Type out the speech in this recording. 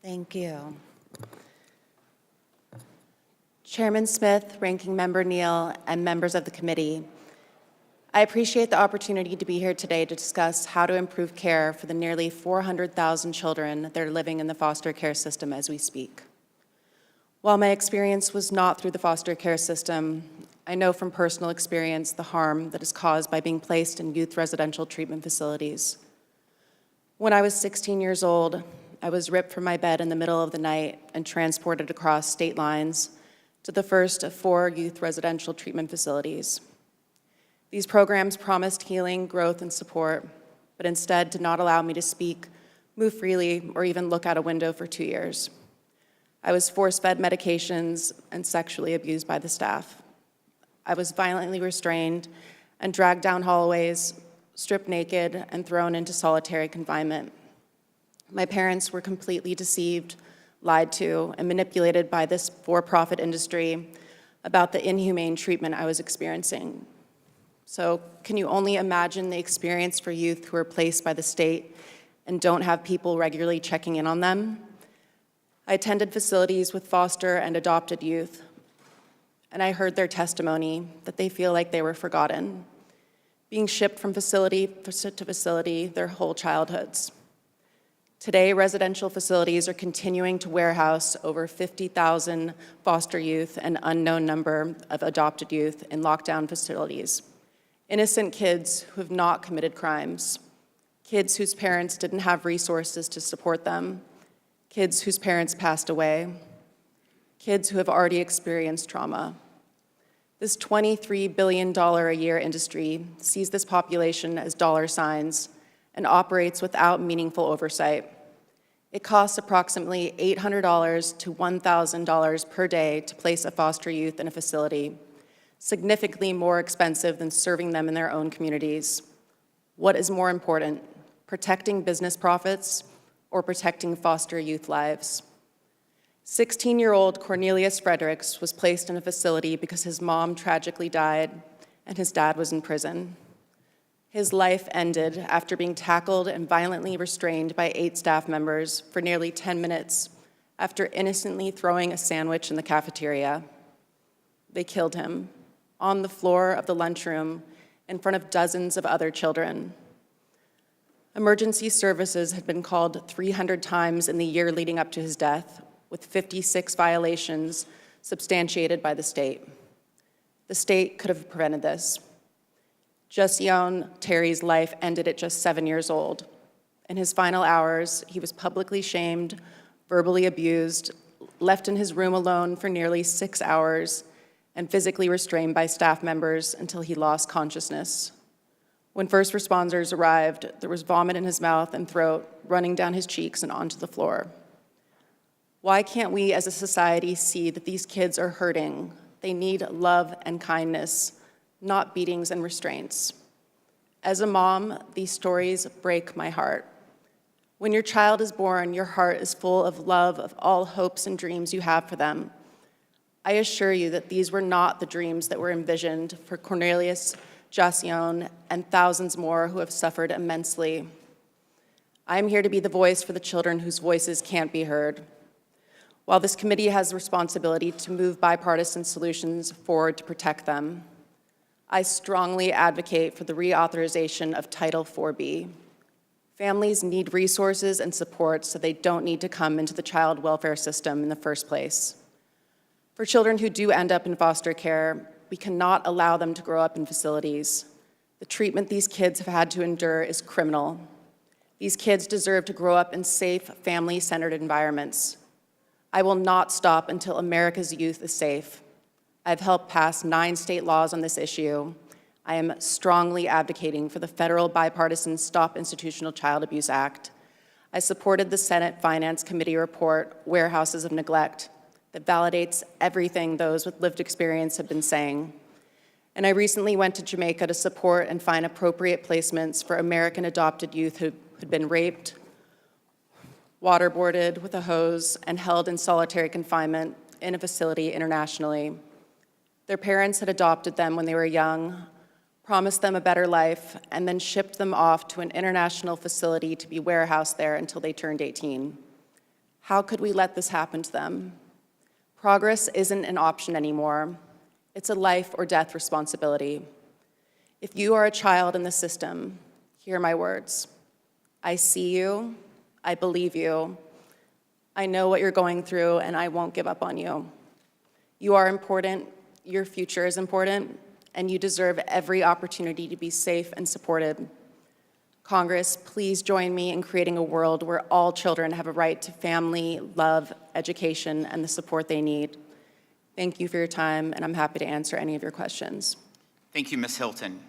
Thank you. Chairman Smith, Ranking Member Neal, and members of the committee, I appreciate the opportunity to be here today to discuss how to improve care for the nearly 400,000 children that are living in the foster care system as we speak. While my experience was not through the foster care system, I know from personal experience the harm that is caused by being placed in youth residential treatment facilities. When I was 16 years old, I was ripped from my bed in the middle of the night and transported across state lines to the first of 4 youth residential treatment facilities. These programs promised healing, growth, and support, but instead did not allow me to speak, move freely, or even look out a window for 2 years. I was force-fed medications and sexually abused by the staff. I was violently restrained and dragged down hallways, stripped naked, and thrown into solitary confinement. My parents were completely deceived, lied to, and manipulated by this for-profit industry about the inhumane treatment I was experiencing. So can you only imagine the experience for youth who are placed by the state and don't have people regularly checking in on them? I attended facilities with foster and adopted youth, and I heard their testimony that they feel like they were forgotten, being shipped from facility to facility their whole childhoods. Today, residential facilities are continuing to warehouse over 50,000 foster youth and unknown number of adopted youth in lockdown facilities. Innocent kids who have not committed crimes, kids whose parents didn't have resources to support them, kids whose parents passed away, kids who have already experienced trauma. This $23 billion a year industry sees this population as dollar signs and operates without meaningful oversight. It costs approximately $800 to $1,000 per day to place a foster youth in a facility, significantly more expensive than serving them in their own communities. What is more important, protecting business profits or protecting foster youth lives? 16-year-old Cornelius Fredericks was placed in a facility because his mom tragically died and his dad was in prison. His life ended after being tackled and violently restrained by 8 staff members for nearly 10 minutes after innocently throwing a sandwich in the cafeteria. They killed him on the floor of the lunchroom in front of dozens of other children. Emergency services had been called 300 times in the year leading up to his death, with 56 violations substantiated by the state. The state could have prevented this. Josiane Terry's life ended at just 7 years old. In his final hours, he was publicly shamed, verbally abused, left in his room alone for nearly 6 hours, and physically restrained by staff members until he lost consciousness. When first responders arrived, there was vomit in his mouth and throat, running down his cheeks and onto the floor. Why can't we as a society see that these kids are hurting? They need love and kindness, not beatings and restraints. As a mom, these stories break my heart. When your child is born, your heart is full of love of all hopes and dreams you have for them. I assure you that these were not the dreams that were envisioned for Cornelius, Josiane, and thousands more who have suffered immensely. I am here to be the voice for the children whose voices can't be heard. While this committee has the responsibility to move bipartisan solutions forward to protect them, I strongly advocate for the reauthorization of Title IV-B. Families need resources and support so they don't need to come into the child welfare system in the first place. For children who do end up in foster care, we cannot allow them to grow up in facilities. The treatment these kids have had to endure is criminal. These kids deserve to grow up in safe, family-centered environments. I will not stop until America's youth is safe. I've helped pass 9 state laws on this issue. I am strongly advocating for the federal bipartisan Stop Institutional Child Abuse Act. I supported the Senate Finance Committee report, Warehouses of Neglect, that validates everything those with lived experience have been saying. And I recently went to Jamaica to support and find appropriate placements for American adopted youth who had been raped, waterboarded with a hose, and held in solitary confinement in a facility internationally. Their parents had adopted them when they were young, promised them a better life, and then shipped them off to an international facility to be warehoused there until they turned 18. How could we let this happen to them? Progress isn't an option anymore. It's a life or death responsibility. If you are a child in the system, hear my words. I see you, I believe you, I know what you're going through, and I won't give up on you. You are important, your future is important, and you deserve every opportunity to be safe and supported. Congress, please join me in creating a world where all children have a right to family, love, education, and the support they need. Thank you for your time, and I'm happy to answer any of your questions. Thank you, Ms. Hilton.